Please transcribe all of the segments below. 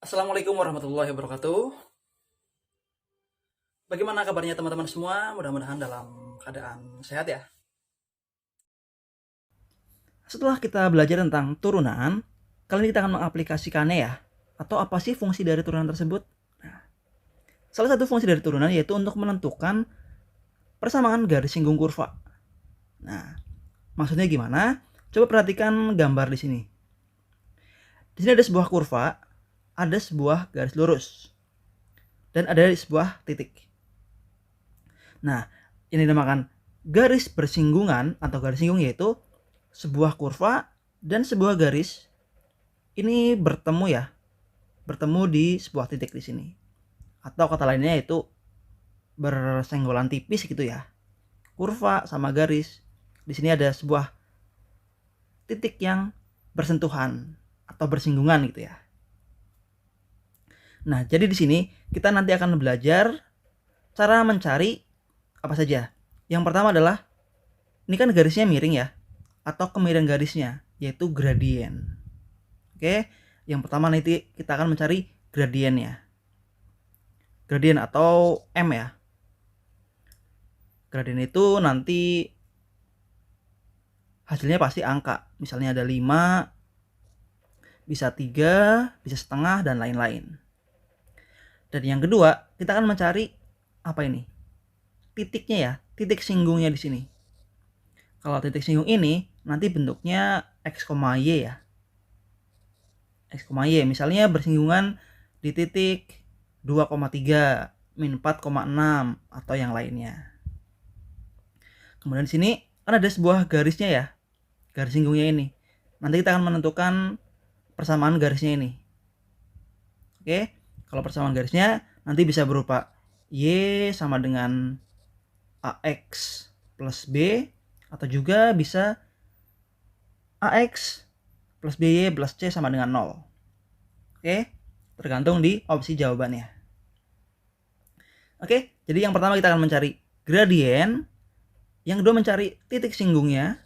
Assalamualaikum warahmatullahi wabarakatuh. Bagaimana kabarnya teman-teman semua? Mudah-mudahan dalam keadaan sehat ya. Setelah kita belajar tentang turunan, kali ini kita akan mengaplikasikannya ya. Atau apa sih fungsi dari turunan tersebut? Nah, salah satu fungsi dari turunan yaitu untuk menentukan persamaan garis singgung kurva. Nah, maksudnya gimana? Coba perhatikan gambar di sini. Di sini ada sebuah kurva, ada sebuah garis lurus, dan ada sebuah titik. Nah, ini dinamakan garis bersinggungan atau garis singgung, yaitu sebuah kurva dan sebuah garis ini bertemu ya, bertemu di sebuah titik di sini. Atau kata lainnya yaitu bersenggolan tipis gitu ya. Kurva sama garis. Di sini ada sebuah titik yang bersentuhan atau bersinggungan gitu ya. Nah, jadi di sini kita nanti akan belajar cara mencari apa saja. Yang pertama adalah ini kan garisnya miring ya, atau kemiringan garisnya yaitu gradien. Oke, yang pertama nanti kita akan mencari gradiennya. Gradien atau M ya. Gradien itu nanti hasilnya pasti angka. Misalnya ada 5, bisa 3, bisa setengah, dan lain-lain. Dan yang kedua, kita akan mencari apa ini? Titiknya ya, titik singgungnya di sini. Kalau titik singgung ini nanti bentuknya X, Y ya. X, Y misalnya bersinggungan di titik 2,3, min 4,6 atau yang lainnya. Kemudian di sini kan ada sebuah garisnya ya, garis singgungnya ini. Nanti kita akan menentukan persamaan garisnya ini. Oke, kalau persamaan garisnya nanti bisa berupa Y sama dengan AX plus B, atau juga bisa AX plus BY plus C sama dengan 0. Oke, tergantung di opsi jawabannya. Oke, jadi yang pertama kita akan mencari gradien, yang kedua mencari titik singgungnya,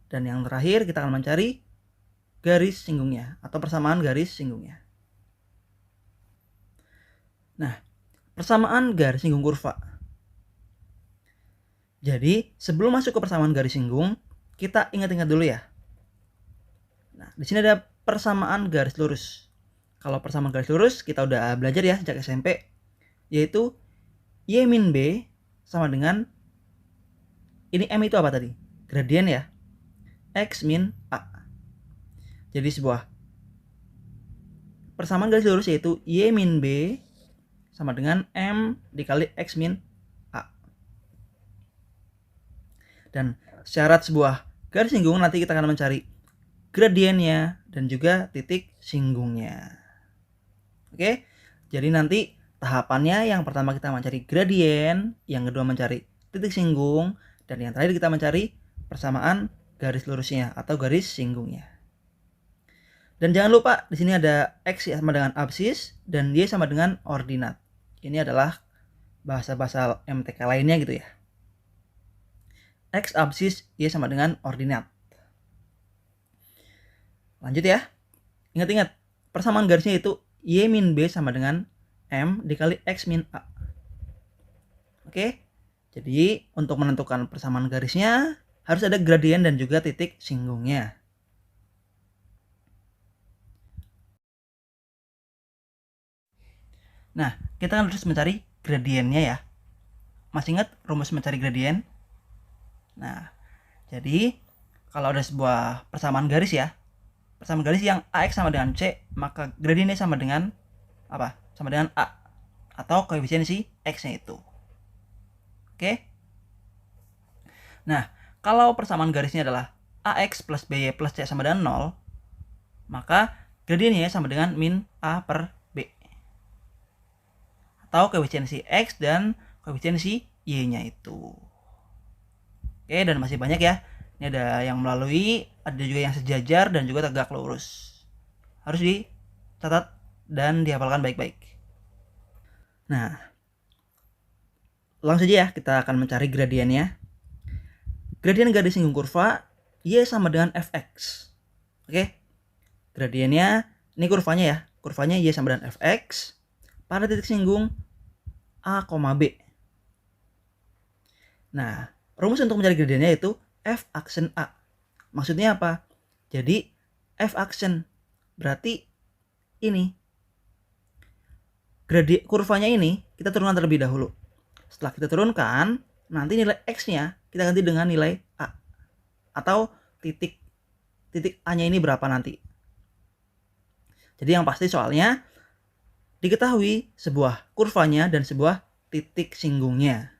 dan yang terakhir kita akan mencari garis singgungnya atau persamaan garis singgungnya. Nah, persamaan garis singgung kurva. Jadi, sebelum masuk ke persamaan garis singgung, kita ingat-ingat dulu ya. Nah, di sini ada persamaan garis lurus. Kalau persamaan garis lurus kita udah belajar ya sejak SMP, yaitu Y min B sama dengan ini M itu apa tadi? Gradien ya. X min A. Jadi sebuah persamaan garis lurus yaitu Y min B sama dengan M dikali X min A. Dan syarat sebuah garis singgung nanti kita akan mencari gradiennya dan juga titik singgungnya. Oke, jadi nanti tahapannya yang pertama kita mencari gradien, yang kedua mencari titik singgung, dan yang terakhir kita mencari persamaan garis lurusnya atau garis singgungnya. Dan jangan lupa di sini ada X sama dengan absis dan Y sama dengan ordinat. Ini adalah bahasa-bahasa MTK lainnya gitu ya. X absis, Y sama dengan ordinat. Lanjut ya. Ingat-ingat, persamaan garisnya itu Y min B sama dengan M dikali X min A. Oke. Jadi untuk menentukan persamaan garisnya harus ada gradien dan juga titik singgungnya. Nah, kita kan harus mencari gradiennya ya. Masih ingat rumus mencari gradien? Nah, jadi kalau ada sebuah persamaan garis ya, persamaan garis yang AX sama dengan C, maka gradiennya sama dengan apa? Sama dengan A atau koefisiensi X-nya itu. Oke. Nah, kalau persamaan garisnya adalah AX plus BY plus C sama dengan 0, maka gradiennya sama dengan min A per B. Atau koefisiensi X dan koefisiensi Y-nya itu. Oke, dan masih banyak ya. Ini ada yang melalui, ada juga yang sejajar, dan juga tegak lurus. Harus dicatat dan dihafalkan baik-baik. Nah, langsung saja ya kita akan mencari gradiennya. Gradien garis singgung kurva Y sama dengan Fx. Oke. Gradiennya ini kurvanya ya. kurvanya Y sama dengan Fx pada titik singgung A, B. Nah, rumus untuk mencari gradiennya yaitu F aksen A. Maksudnya apa? Jadi F aksen berarti ini kurvanya ini kita turunkan terlebih dahulu. Setelah kita turunkan, nanti nilai X-nya kita ganti dengan nilai A. Atau titik A-nya ini berapa nanti. Jadi yang pasti soalnya diketahui sebuah kurvanya dan sebuah titik singgungnya.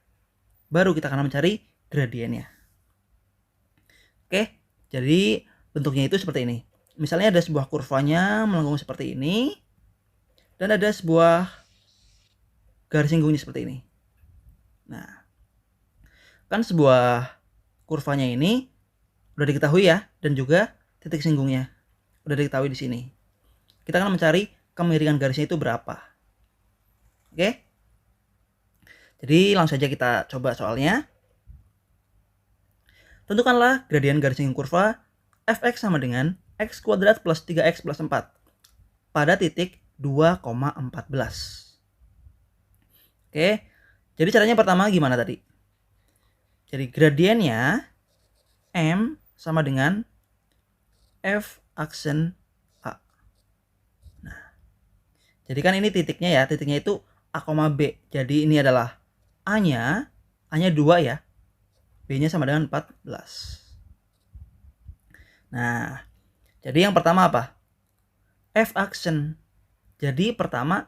Baru kita akan mencari gradiennya. Oke, jadi bentuknya itu seperti ini. Misalnya ada sebuah kurvanya melengkung seperti ini. Dan ada sebuah garis singgungnya seperti ini. Nah, kan sebuah kurvanya ini udah diketahui ya, dan juga titik singgungnya udah diketahui di sini. Kita akan mencari kemiringan garisnya itu berapa. Oke? Jadi langsung saja kita coba soalnya. Tentukanlah gradien garis singgung kurva Fx sama dengan x kuadrat plus 3x plus 4 pada titik 2,14. Oke, jadi caranya pertama gimana tadi? Jadi gradiennya M sama dengan F aksen A. Nah, jadi kan ini titiknya ya, titiknya itu A, B. Jadi ini adalah A-nya 2 ya. B-nya sama dengan 14. Nah, jadi yang pertama apa? F aksen. Jadi pertama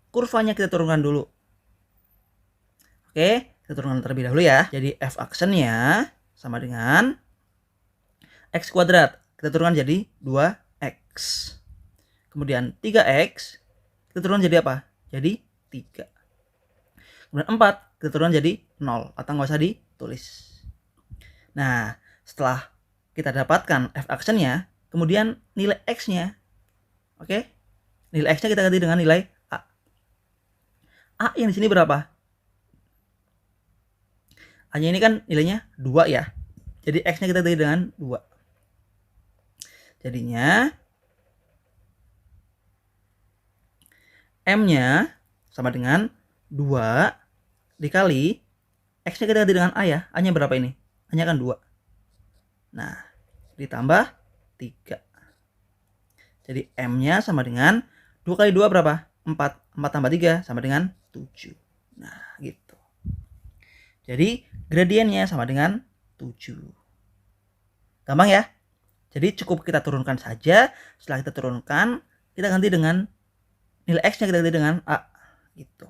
kurvanya kita turunkan dulu. Oke, kita turunkan terlebih dahulu ya. Jadi F aksennya sama dengan X kuadrat. Kita turunkan jadi 2X. Kemudian 3X kita turunkan jadi apa? Jadi 3. Kemudian 4 kita turunkan jadi 0 atau nggak usah ditulis. Nah, setelah kita dapatkan F aksennya, kemudian nilai X-nya. Oke? Nilai X-nya kita ganti dengan nilai A. A yang di sini berapa? A-nya ini kan nilainya 2 ya. Jadi X-nya kita ganti dengan 2. Jadinya M-nya sama dengan 2 dikali X-nya kita ganti dengan A ya. A-nya berapa ini? A-nya kan 2. Nah, ditambah 3. Jadi M-nya sama dengan 2 kali 2 berapa? 4. 4 tambah 3 sama dengan 7. Nah, gitu. Jadi gradiennya sama dengan 7. Gampang ya? Jadi cukup kita turunkan saja. Setelah kita turunkan, kita ganti dengan nilai X-nya kita ganti dengan A. Gitu.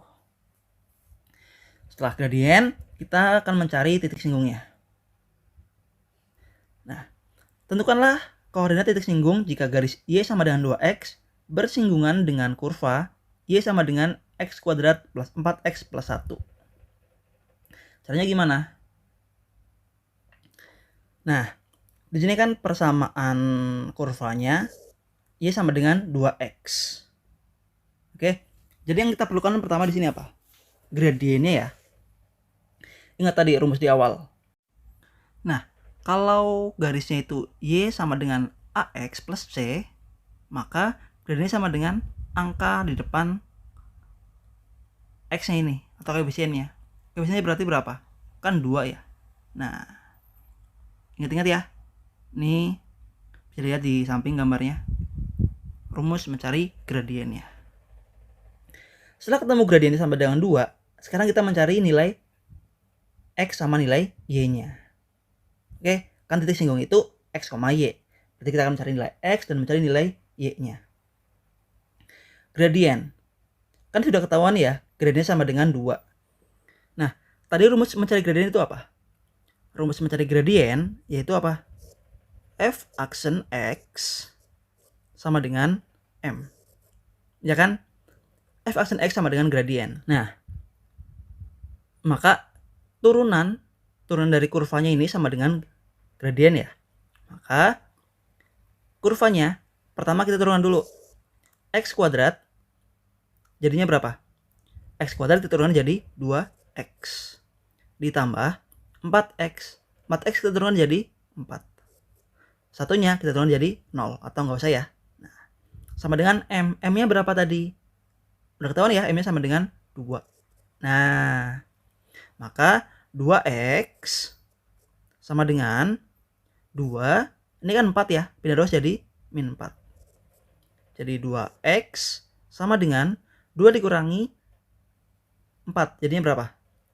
Setelah gradien, kita akan mencari titik singgungnya. Nah, tentukanlah koordinat titik singgung jika garis Y sama dengan 2X bersinggungan dengan kurva Y sama dengan X kuadrat plus 4X plus 1. Caranya gimana? Nah, di sini kan persamaan kurvanya Y sama dengan 2X. Oke. Jadi yang kita perlukan pertama di sini apa? Gradiennya ya. Ingat tadi rumus di awal. Nah, kalau garisnya itu Y sama dengan AX plus C, maka gradiennya sama dengan angka di depan X-nya ini atau koefisiennya. Koefisiennya berarti berapa? Kan 2 ya. Nah, ingat-ingat ya. Ini bisa dilihat di samping gambarnya. Rumus mencari gradiennya. Setelah ketemu gradiennya sama dengan 2, sekarang kita mencari nilai X sama nilai Y-nya. Oke, kan titik singgung itu X, Y. Berarti kita akan mencari nilai X dan mencari nilai Y-nya. Gradien. Kan sudah ketahuan ya, gradiennya sama dengan 2. Nah, tadi rumus mencari gradien itu apa? Rumus mencari gradien yaitu apa? F aksen X sama dengan M. Ya kan? F aksen X sama dengan gradien. Nah, maka turunan dari kurvanya ini sama dengan gradien ya. Maka kurvanya pertama kita turunkan dulu. X kuadrat jadinya berapa? X kuadrat kita turunkan jadi 2X. Ditambah 4X. 4X kita turunkan jadi 4. Satunya kita turunkan jadi 0 atau nggak usah ya. Nah, sama dengan M. M-nya berapa tadi? Udah ketahuan ya, M-nya sama dengan 2. Nah, maka 2X sama dengan 2, ini kan 4 ya, pindah 2 jadi min 4. Jadi 2X sama dengan 2 dikurangi 4, jadinya berapa?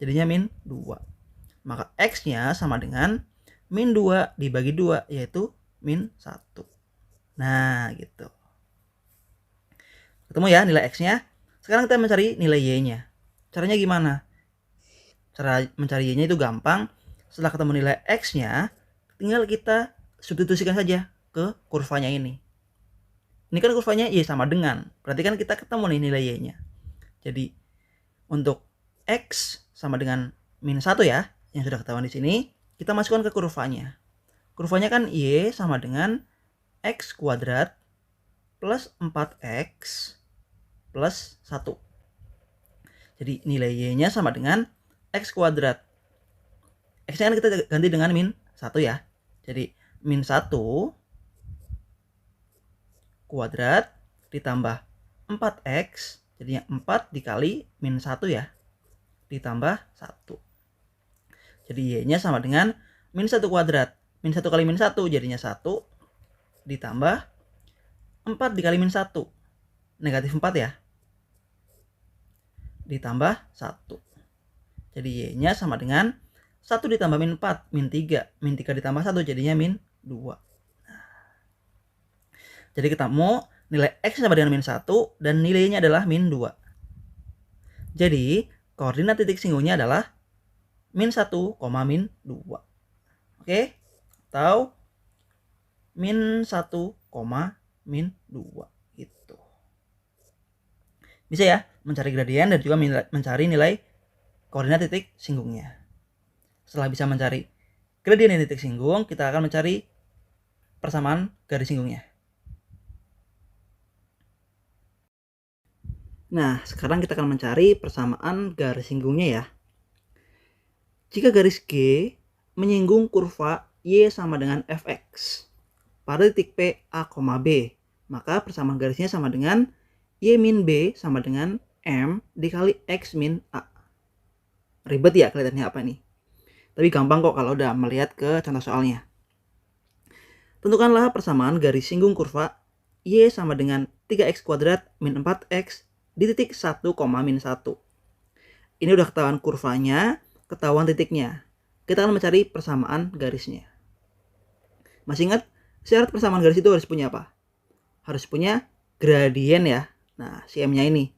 Jadinya min 2. Maka X-nya sama dengan min 2 dibagi 2, yaitu min 1. Nah, gitu. Ketemu ya nilai X-nya. Sekarang kita mencari nilai Y-nya. Caranya gimana? Cara mencari Y-nya itu gampang. Setelah ketemu nilai X-nya, tinggal kita substitusikan saja ke kurvanya ini. Ini kan kurvanya Y sama dengan. Berarti kan kita ketemu nih nilai Y-nya. Jadi untuk X sama dengan min 1 ya, yang sudah ketahuan di sini, kita masukkan ke kurvanya. Kurvanya kan Y sama dengan X kuadrat plus 4X plus 1. Jadi nilai Y-nya sama dengan X kuadrat. X-nya kan kita ganti dengan min 1 ya. Jadi min 1 kuadrat ditambah 4X, jadinya 4 dikali min 1 ya, ditambah 1. Jadi Y-nya sama dengan min 1 kuadrat. Min 1 kali min 1 jadinya 1, ditambah 4 dikali min 1, negatif 4 ya, ditambah 1. Jadi Y-nya sama dengan 1 ditambah min 4, min 3. Min 3 ditambah 1 jadinya min 2. Jadi ketemu nilai X sama dengan min 1 dan nilainya adalah min 2. Jadi koordinat titik singgungnya adalah min 1, min 2. Oke? Atau min 1, min 2 gitu. Bisa ya mencari gradien dan juga mencari nilai koordinat titik singgungnya. Setelah bisa mencari gradien dan titik singgung, kita akan mencari persamaan garis singgungnya. Nah, sekarang kita akan mencari persamaan garis singgungnya ya. Jika garis G menyinggung kurva Y sama dengan fx pada titik P, A, B, maka persamaan garisnya sama dengan Y min B sama dengan M dikali X min A. Ribet ya kelihatannya apa nih? Tapi gampang kok kalau udah melihat ke contoh soalnya. Tentukanlah persamaan garis singgung kurva Y sama dengan 3X kuadrat min 4X di titik 1, min 1. Ini udah ketahuan kurvanya, ketahuan titiknya. Kita akan mencari persamaan garisnya. Masih ingat syarat persamaan garis itu harus punya apa? Harus punya gradien ya. Nah, si M-nya ini.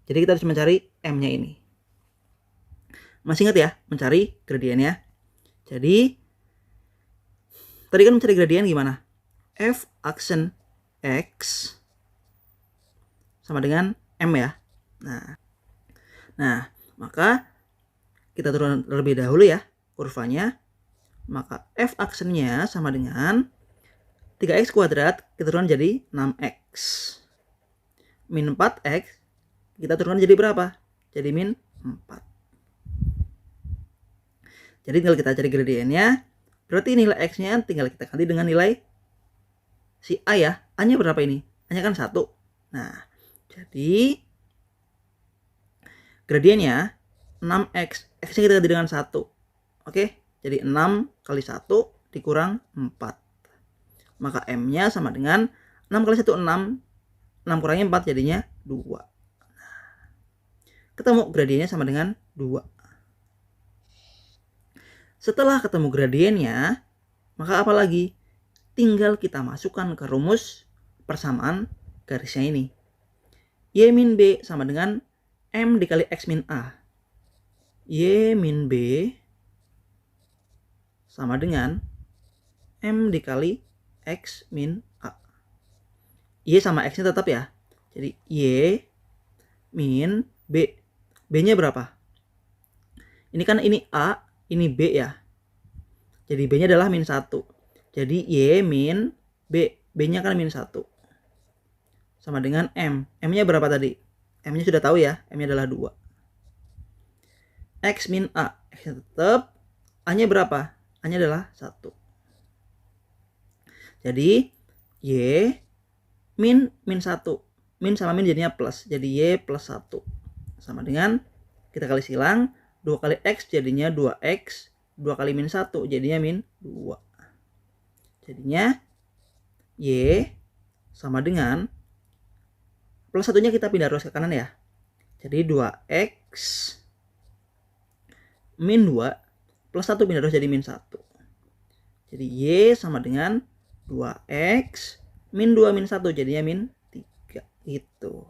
Jadi kita harus mencari M-nya ini. Masih ingat ya mencari gradiennya? Jadi tadi kan mencari gradien gimana? F aksen X sama dengan M ya. Nah, maka kita turun terlebih dahulu ya kurvanya. Maka F aksennya sama dengan 3X kuadrat, kita turun jadi 6X. Min 4X, kita turunkan jadi berapa? Jadi min 4. Jadi tinggal kita cari gradiennya. Berarti nilai X-nya tinggal kita ganti dengan nilai si A ya. A-nya berapa ini? A-nya kan 1. Nah, jadi gradiennya 6X. X-nya kita ganti dengan 1. Oke, jadi 6 kali 1 dikurang 4. Maka M-nya sama dengan 6 kali 1, 6. 6 kurangi 4 jadinya 2. Ketemu gradiennya sama dengan 2. Setelah ketemu gradiennya, maka apa lagi? Tinggal kita masukkan ke rumus persamaan garisnya ini. Y min B sama dengan M dikali X min A. Y min B sama dengan M dikali X min A. Y sama X-nya tetap ya. Jadi Y min B. B-nya berapa? Ini kan ini A, ini B ya. Jadi B-nya adalah min 1. Jadi Y min B. B-nya kan min 1. Sama dengan M. M-nya berapa tadi? M-nya sudah tahu ya. M-nya adalah 2. X min A. X-nya tetap. A-nya berapa? A-nya adalah 1. Jadi Y min 1. Min sama min jadinya plus. Jadi Y plus 1. Sama dengan, kita kali silang, 2 kali X jadinya 2X. 2 kali min 1 jadinya min 2. Jadinya Y sama dengan, plus satunya kita pindah arus ke kanan ya. Jadi 2X min 2 plus 1 pindah arus jadi min 1. Jadi Y sama dengan 2X min 2 min 1 jadinya min 3. Gitu.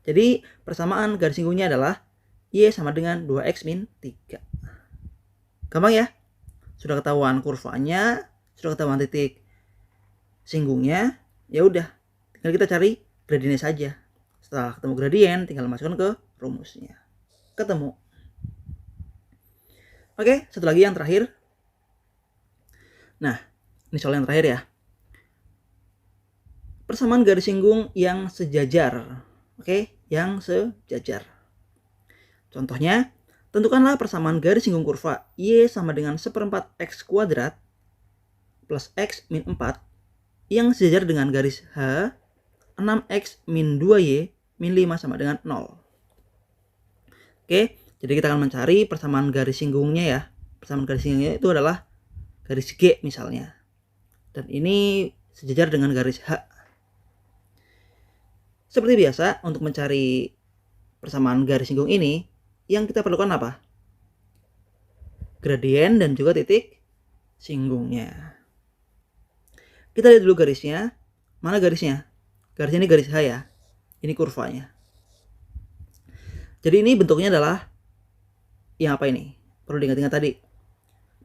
Jadi persamaan garis singgungnya adalah Y sama dengan 2X min 3. Gampang ya? Sudah ketahuan kurvanya, sudah ketahuan titik singgungnya, ya udah, tinggal kita cari gradiennya saja. Setelah ketemu gradien, tinggal masukkan ke rumusnya. Ketemu. Oke, satu lagi yang terakhir. Nah, ini soal yang terakhir ya. Persamaan garis singgung yang sejajar. Oke, yang sejajar. Contohnya, tentukanlah persamaan garis singgung kurva Y sama dengan 1/4 X kuadrat plus X min 4 yang sejajar dengan garis H 6X min 2Y min 5 sama dengan 0. Oke, jadi kita akan mencari persamaan garis singgungnya ya. Persamaan garis singgungnya itu adalah garis G misalnya. Dan ini sejajar dengan garis H. Seperti biasa, untuk mencari persamaan garis singgung ini, yang kita perlukan apa? Gradien dan juga titik singgungnya. Kita lihat dulu garisnya. Mana garisnya? Garisnya ini garis H ya. Ini kurvanya. Jadi ini bentuknya adalah yang apa ini? Perlu diingat-ingat tadi.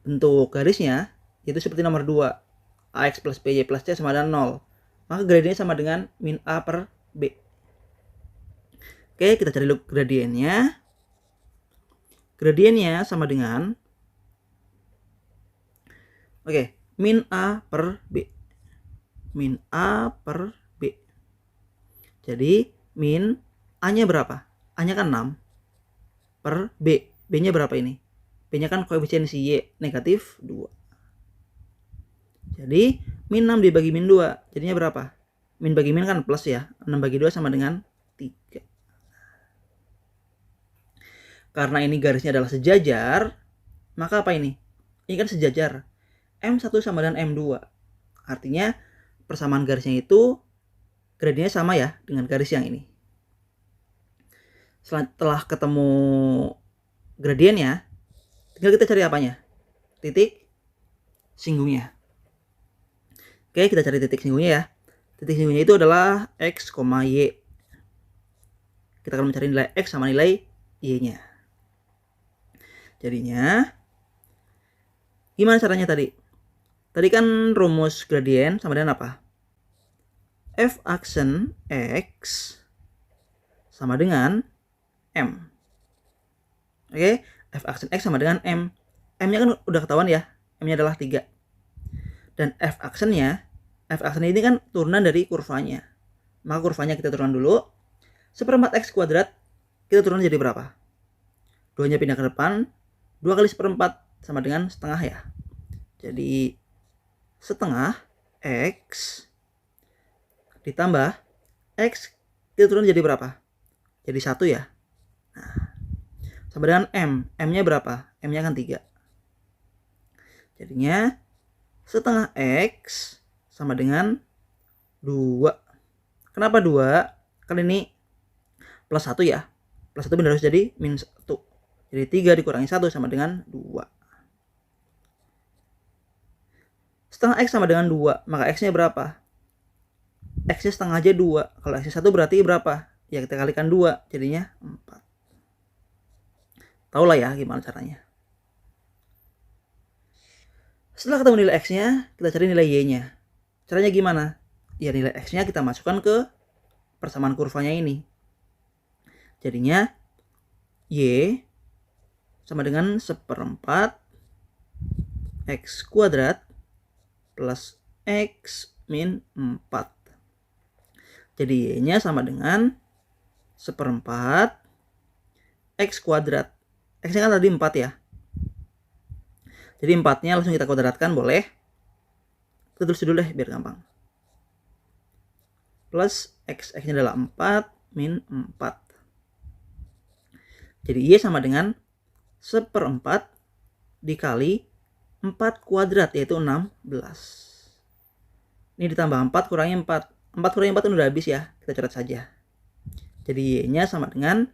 Bentuk garisnya yaitu seperti nomor 2. AX plus BY plus C sama dengan 0. Maka gradiennya sama dengan min A per B. Oke, kita cari dulu gradiennya. Gradiennya sama dengan min A per B. Min A per B. Jadi min A-nya berapa? A-nya kan 6 per B. B-nya berapa ini? B-nya kan koefisien si Y negatif 2. Jadi min 6 dibagi min 2 jadinya berapa? Min bagi min kan plus ya. 6 bagi 2 sama dengan 3. Karena ini garisnya adalah sejajar, maka apa ini? Ini kan sejajar. M1 sama dengan M2. Artinya persamaan garisnya itu gradiennya sama ya dengan garis yang ini. Setelah ketemu gradiennya, tinggal kita cari apanya? Titik singgungnya. Oke, kita cari titik singgungnya ya. Titik singgungnya itu adalah X, Y. Kita akan mencari nilai X sama nilai Y-nya. Jadinya, gimana caranya tadi? Tadi kan rumus gradien sama dengan apa? F aksen X sama dengan M. Oke, F aksen X sama dengan M. M-nya kan udah ketahuan ya. M-nya adalah 3. Dan F aksennya ini kan turunan dari kurvanya. Maka kurvanya kita turunkan dulu. 1/4 X kuadrat kita turun jadi berapa? 2-nya pindah ke depan. 2 kali 1/4 sama dengan setengah ya. Jadi setengah X ditambah X kita turun jadi berapa? Jadi 1 ya. Nah, sama dengan M. M-nya berapa? M-nya kan 3. Jadinya setengah X sama dengan 2. Kenapa 2? Kan ini plus 1 ya. Plus 1 harus jadi minus 1. Jadi 3 dikurangi 1 sama dengan 2. Setengah X sama dengan 2. Maka X-nya berapa? X-nya setengah aja 2. Kalau X-nya 1 berarti berapa? Ya kita kalikan 2. Jadinya 4. Tahulah ya gimana caranya. Setelah ketemu nilai X-nya, kita cari nilai Y-nya. Caranya gimana? Ya nilai X-nya kita masukkan ke persamaan kurvanya ini. Jadinya Y sama dengan 1/4 X kuadrat plus X min 4. Jadi Y-nya sama dengan 1/4 X kuadrat. X-nya kan tadi 4 ya. Jadi 4-nya langsung kita kuadratkan boleh. Kita tulis dulu deh biar gampang. plus x-nya adalah 4 min 4. Jadi Y sama dengan 1/4 dikali 4 kuadrat, yaitu 16. Ini ditambah 4 kurangi 4. 4 kurangi 4 kan udah habis ya, kita coret saja. Jadi Y-nya sama dengan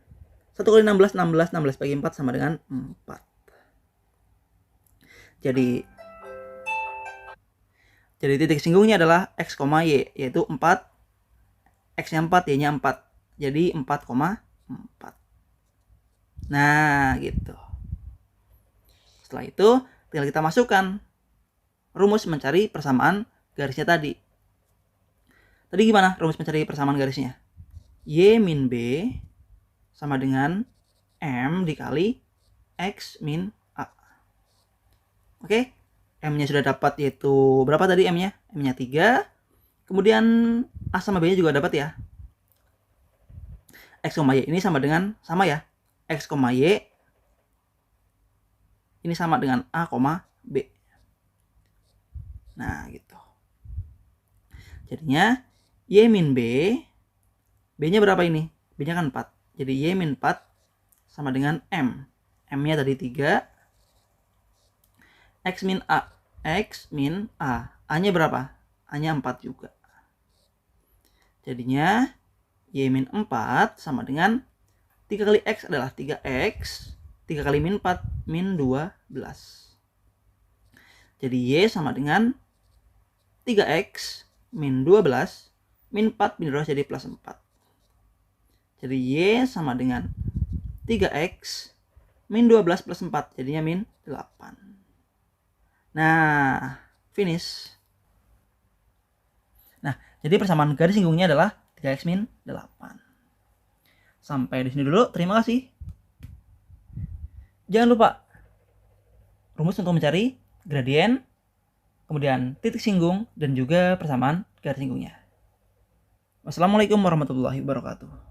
1 kali 16, 16, 16 bagi 4 sama dengan 4. Jadi titik singgungnya adalah x, y, yaitu 4, x-nya 4, y-nya 4. Jadi 4,4. Nah, gitu. Setelah itu, tinggal kita masukkan rumus mencari persamaan garisnya tadi. Tadi gimana rumus mencari persamaan garisnya? Y min B sama dengan M dikali X min A. Oke, M-nya sudah dapat, yaitu berapa tadi M-nya? M-nya 3. Kemudian A sama B-nya juga dapat ya. X, Y ini sama dengan, sama ya. X, Y ini sama dengan A, B. Nah, gitu. Jadinya Y min B, B-nya berapa ini? B-nya kan 4. Jadi Y min 4 sama dengan M. M-nya tadi 3. X min A. X min A. A-nya berapa? A-nya 4 juga. Jadinya Y min 4 sama dengan 3 kali X adalah 3X. 3 kali min 4 min 12. Jadi Y sama dengan 3X min 12 min 4 min 12 jadi plus 4. Jadi Y sama dengan 3X min 12 plus 4 jadinya min 8. Nah, finish. Nah, jadi persamaan garis singgungnya adalah 3x min 8. Sampai di sini dulu, terima kasih. Jangan lupa rumus untuk mencari gradien, kemudian titik singgung, dan juga persamaan garis singgungnya. Wassalamualaikum warahmatullahi wabarakatuh.